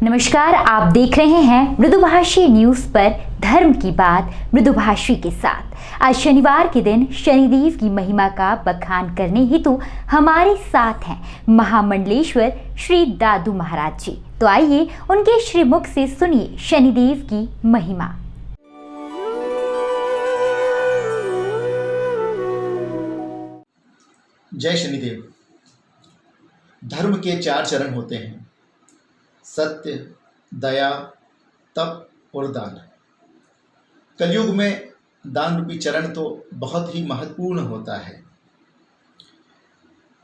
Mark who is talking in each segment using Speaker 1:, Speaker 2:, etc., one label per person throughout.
Speaker 1: नमस्कार, आप देख रहे हैं मृदुभाषी न्यूज पर धर्म की बात मृदुभाषी के साथ। आज शनिवार के दिन शनिदेव की महिमा का बखान करने हेतु हमारे साथ हैं महामंडलेश्वर श्री दादू महाराज जी। तो आइए उनके श्रीमुख से सुनिए शनिदेव की महिमा।
Speaker 2: जय शनिदेव। धर्म के 4 चरण होते हैं: सत्य, दया, तप और दान। कलयुग में दान रूपी चरण तो बहुत ही महत्वपूर्ण होता है।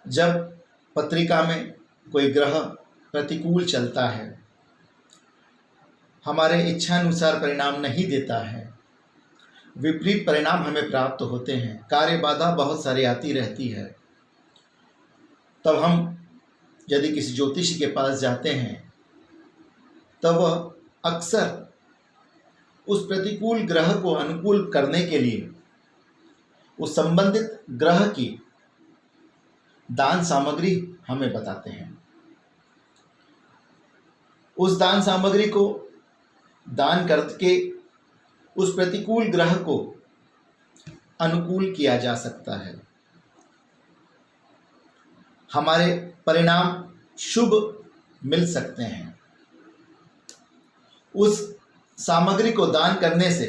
Speaker 2: जब पत्रिका में कोई ग्रह प्रतिकूल चलता है, हमारे इच्छानुसार परिणाम नहीं देता है, विपरीत परिणाम हमें प्राप्त होते हैं, कार्य बाधा बहुत सारी आती रहती है, तब हम यदि किसी ज्योतिषी के पास जाते हैं तब वह अक्सर उस प्रतिकूल ग्रह को अनुकूल करने के लिए उस संबंधित ग्रह की दान सामग्री हमें बताते हैं। उस दान सामग्री को दान करके उस प्रतिकूल ग्रह को अनुकूल किया जा सकता है। हमारे परिणाम शुभ मिल सकते हैं। उस सामग्री को दान करने से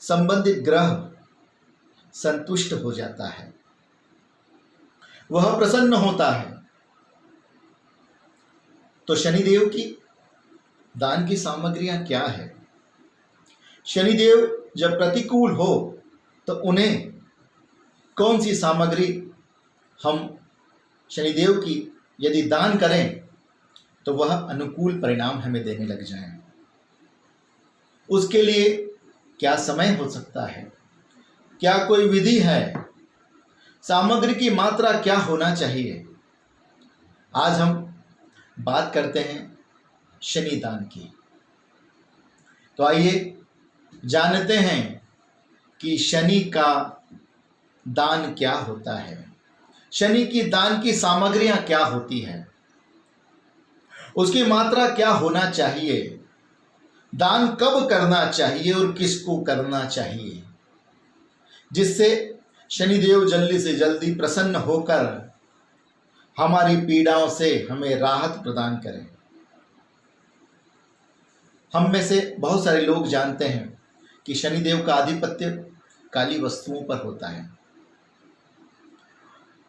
Speaker 2: संबंधित ग्रह संतुष्ट हो जाता है, वह प्रसन्न होता है। तो शनिदेव की दान की सामग्रियां क्या है? शनिदेव जब प्रतिकूल हो तो उन्हें कौन सी सामग्री हम शनिदेव की यदि दान करें तो वह अनुकूल परिणाम हमें देने लग जाएं। उसके लिए क्या समय हो सकता है? क्या कोई विधि है? सामग्री की मात्रा क्या होना चाहिए? आज हम बात करते हैं शनि दान की। तो आइए जानते हैं कि शनि का दान क्या होता है, शनि की दान की सामग्रियां क्या होती हैं, उसकी मात्रा क्या होना चाहिए, दान कब करना चाहिए और किसको करना चाहिए, जिससे शनिदेव जल्दी से जल्दी प्रसन्न होकर हमारी पीड़ाओं से हमें राहत प्रदान करें। हम में से बहुत सारे लोग जानते हैं कि शनिदेव का आधिपत्य काली वस्तुओं पर होता है।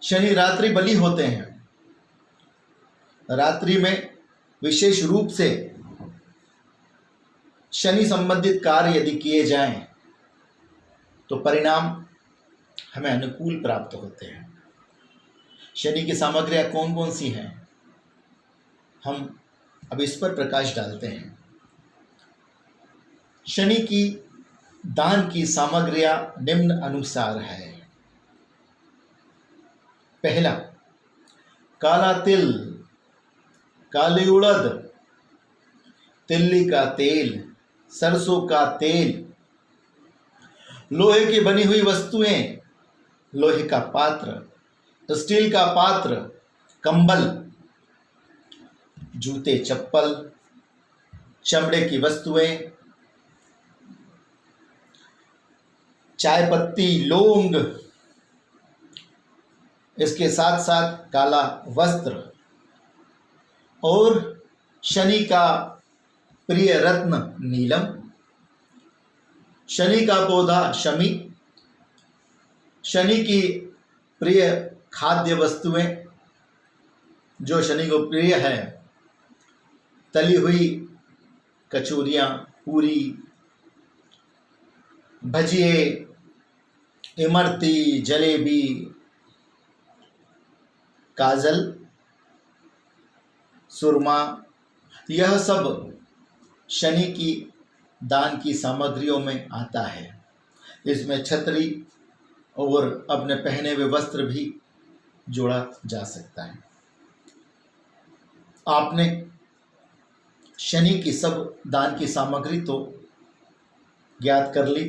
Speaker 2: शनि रात्रि बलि होते हैं। रात्रि में विशेष रूप से शनि संबंधित कार्य यदि किए जाएं तो परिणाम हमें अनुकूल प्राप्त होते हैं। शनि की सामग्रियां कौन कौन सी हैं, हम अब इस पर प्रकाश डालते हैं। शनि की दान की सामग्रियां निम्न अनुसार है। पहला, काला तिल, काली उड़द, तिल्ली का तेल, सरसों का तेल, लोहे की बनी हुई वस्तुएं, लोहे का पात्र, स्टील का पात्र, कंबल, जूते चप्पल, चमड़े की वस्तुएं, चाय पत्ती, लौंग, इसके साथ साथ काला वस्त्र और शनि का प्रिय रत्न नीलम, शनि का पौधा शमी, शनि की प्रिय खाद्य वस्तुएं जो शनि को प्रिय है, तली हुई कचौरियाँ, पूरी, भजिए, इमरती, जलेबी, काजल, सुरमा, यह सब शनि की दान की सामग्रियों में आता है। इसमें छतरी और अपने पहने हुए वस्त्र भी जोड़ा जा सकता है। आपने शनि की सब दान की सामग्री तो ज्ञात कर ली।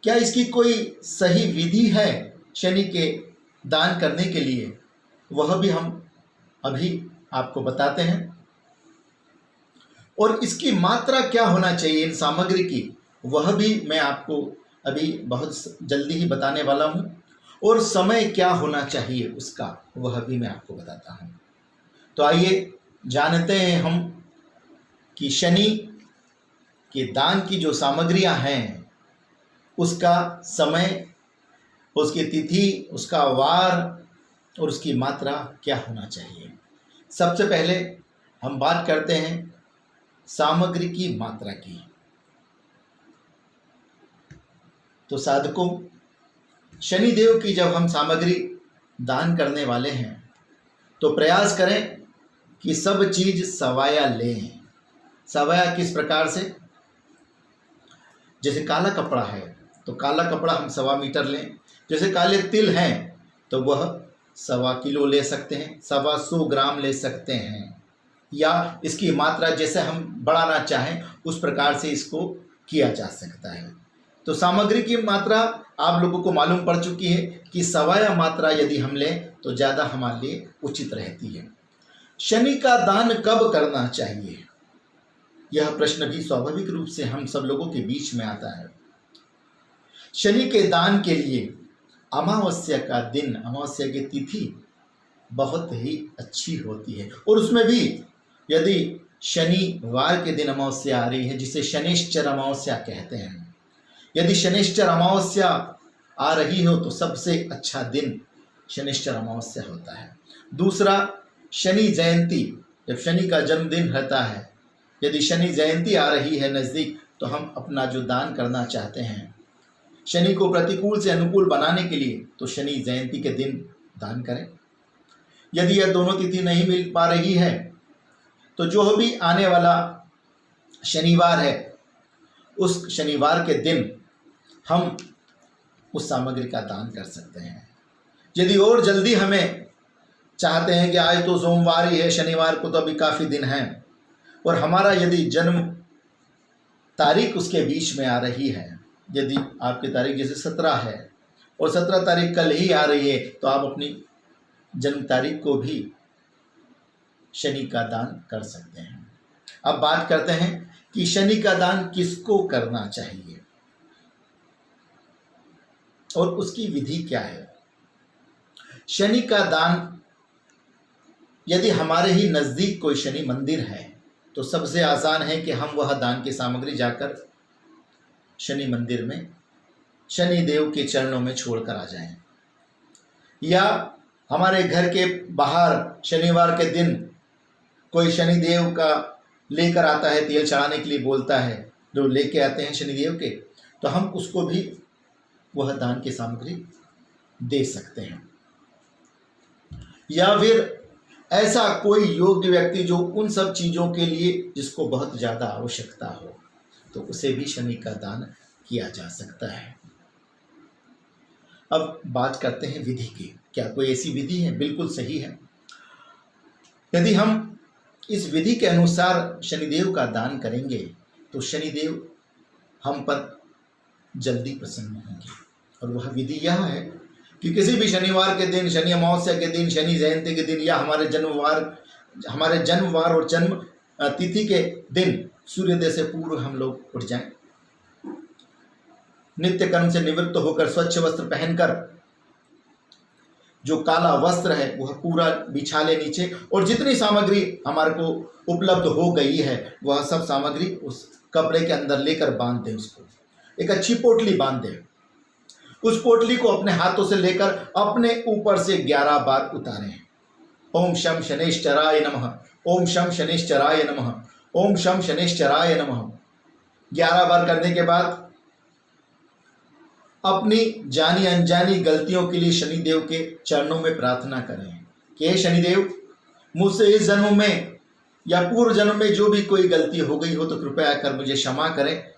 Speaker 2: क्या इसकी कोई सही विधि है शनि के दान करने के लिए? वह भी हम अभी आपको बताते हैं, और इसकी मात्रा क्या होना चाहिए इन सामग्री की, वह भी मैं आपको अभी बहुत जल्दी ही बताने वाला हूँ। और समय क्या होना चाहिए उसका, वह भी मैं आपको बताता हूँ। तो आइए जानते हैं हम कि शनि के दान की जो सामग्रियाँ हैं उसका समय, उसकी तिथि, उसका वार और उसकी मात्रा क्या होना चाहिए। सबसे पहले हम बात करते हैं सामग्री की मात्रा की। तो साधकों, शनिदेव की जब हम सामग्री दान करने वाले हैं तो प्रयास करें कि सब चीज सवाया लें। सवाया किस प्रकार से, जैसे काला कपड़ा है तो काला कपड़ा हम 1.25 मीटर लें। जैसे काले तिल हैं तो वह 1.25 किलो ले सकते हैं, 125 ग्राम ले सकते हैं, या इसकी मात्रा जैसे हम बढ़ाना चाहें उस प्रकार से इसको किया जा सकता है। तो सामग्री की मात्रा आप लोगों को मालूम पड़ चुकी है कि सवाया मात्रा यदि हम लें तो ज़्यादा हमारे लिए उचित रहती है। शनि का दान कब करना चाहिए, यह प्रश्न भी स्वाभाविक रूप से हम सब लोगों के बीच में आता है। शनि के दान के लिए अमावस्या का दिन, अमावस्या की तिथि बहुत ही अच्छी होती है, और उसमें भी यदि शनिवार के दिन अमावस्या आ रही है, जिसे शनिश्चर अमावस्या कहते हैं, यदि शनिश्चर अमावस्या आ रही हो तो सबसे अच्छा दिन शनिश्चर अमावस्या होता है। दूसरा, शनि जयंती, जब शनि का जन्मदिन रहता है, यदि शनि जयंती आ रही है नज़दीक, तो हम अपना जो दान करना चाहते हैं शनि को प्रतिकूल से अनुकूल बनाने के लिए, तो शनि जयंती के दिन दान करें। यदि यह दोनों तिथि नहीं मिल पा रही है तो जो भी आने वाला शनिवार है उस शनिवार के दिन हम उस सामग्री का दान कर सकते हैं। यदि और जल्दी हमें चाहते हैं कि आज तो सोमवार ही है, शनिवार को तो अभी काफ़ी दिन हैं, और हमारा यदि जन्म तारीख उसके बीच में आ रही है, यदि आपकी तारीख जैसे 17 है और 17 तारीख कल ही आ रही है, तो आप अपनी जन्म तारीख को भी शनि का दान कर सकते हैं। अब बात करते हैं कि शनि का दान किसको करना चाहिए और उसकी विधि क्या है। शनि का दान यदि हमारे ही नज़दीक कोई शनि मंदिर है तो सबसे आसान है कि हम वह दान की सामग्री जाकर शनि मंदिर में शनि देव के चरणों में छोड़कर आ जाएं, या हमारे घर के बाहर शनिवार के दिन कोई शनि देव का लेकर आता है, तेल चढ़ाने के लिए बोलता है, जो लेके आते हैं शनि देव के, तो हम उसको भी वह दान की सामग्री दे सकते हैं। या फिर ऐसा कोई योग्य व्यक्ति जो उन सब चीज़ों के लिए जिसको बहुत ज़्यादा आवश्यकता हो, तो उसे भी शनि का दान किया जा सकता है। अब बात करते हैं विधि की। क्या कोई ऐसी विधि है? बिल्कुल सही है। यदि हम इस विधि के अनुसार शनिदेव का दान करेंगे तो शनिदेव हम पर जल्दी प्रसन्न होंगे। और वह विधि यह है कि किसी भी शनिवार के दिन, शनि अमावस्या के दिन, शनि जयंती के दिन, या हमारे जन्मवार और जन्म तिथि के दिन सूर्योदय से पूर्व हम लोग उठ जाएं, नित्य कर्म से निवृत्त होकर स्वच्छ वस्त्र पहनकर, जो काला वस्त्र है वह पूरा बिछा ले नीचे, और जितनी सामग्री हमारे को उपलब्ध हो गई है वह सब सामग्री उस कपड़े के अंदर लेकर बांध दें। उसको एक अच्छी पोटली बांध दें। उस पोटली को अपने हाथों से लेकर अपने ऊपर से 11 बार उतारें। ओम शम शनिश्चराय नमः, ओम शम शनिश्चराय नमः, ओम शम शनिश्चराय नमः। 11 बार करने के बाद अपनी जानी अनजानी गलतियों के लिए शनिदेव के चरणों में प्रार्थना करें कि हे शनिदेव, मुझसे इस जन्म में या पूर्व जन्म में जो भी कोई गलती हो गई हो तो कृपया कर मुझे क्षमा करें।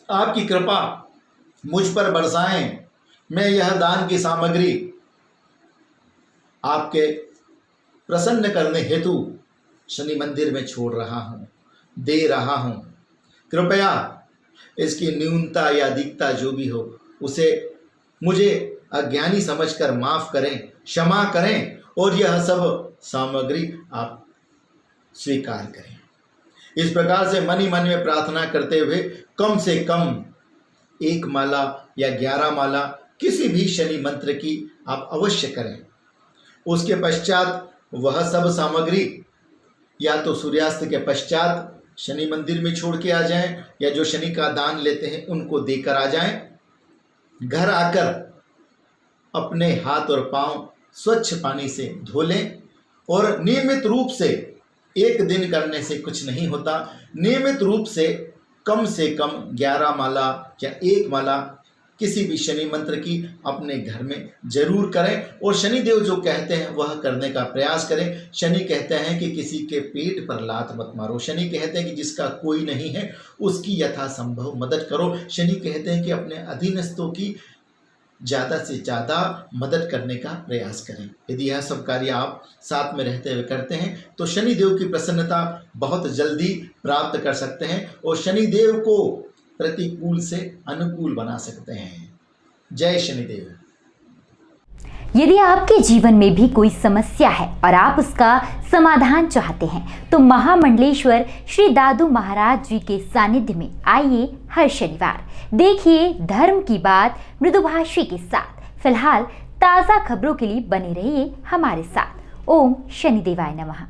Speaker 2: आपकी कृपा मुझ पर बरसाएं। मैं यह दान की सामग्री आपके प्रसन्न करने हेतु शनि मंदिर में छोड़ रहा हूँ, दे रहा हूँ। कृपया इसकी न्यूनता या अधिकता जो भी हो उसे मुझे अज्ञानी समझकर माफ करें, क्षमा करें और यह सब सामग्री आप स्वीकार करें। इस प्रकार से मन ही मन में प्रार्थना करते हुए कम से कम 1 माला या 11 माला किसी भी शनि मंत्र की आप अवश्य करें। उसके पश्चात वह सब सामग्री या तो सूर्यास्त के पश्चात शनि मंदिर में छोड़ के आ जाएं, या जो शनि का दान लेते हैं उनको देकर आ जाएं। घर आकर अपने हाथ और पांव स्वच्छ पानी से धो लें और नियमित रूप से, एक दिन करने से कुछ नहीं होता, नियमित रूप से कम 11 माला या 1 माला किसी भी शनि मंत्र की अपने घर में जरूर करें। और शनिदेव जो कहते हैं वह करने का प्रयास करें। शनि कहते हैं कि किसी के पेट पर लात मत मारो। शनि कहते हैं कि जिसका कोई नहीं है उसकी यथासंभव मदद करो। शनि कहते हैं कि अपने अधीनस्थों की ज़्यादा से ज़्यादा मदद करने का प्रयास करें। यदि यह सब कार्य आप साथ में रहते हुए करते हैं तो शनिदेव की प्रसन्नता बहुत जल्दी प्राप्त कर सकते हैं और शनिदेव को प्रतिकूल से अनुकूल बना सकते हैं। जय शनिदेव।
Speaker 1: यदि आपके जीवन में भी कोई समस्या है और आप उसका समाधान चाहते हैं तो महामंडलेश्वर श्री दादू महाराज जी के सानिध्य में आइए हर शनिवार। देखिए धर्म की बात मृदुभाषी के साथ। फिलहाल ताज़ा खबरों के लिए बने रहिए हमारे साथ। ओम शनिदेवाय नमः।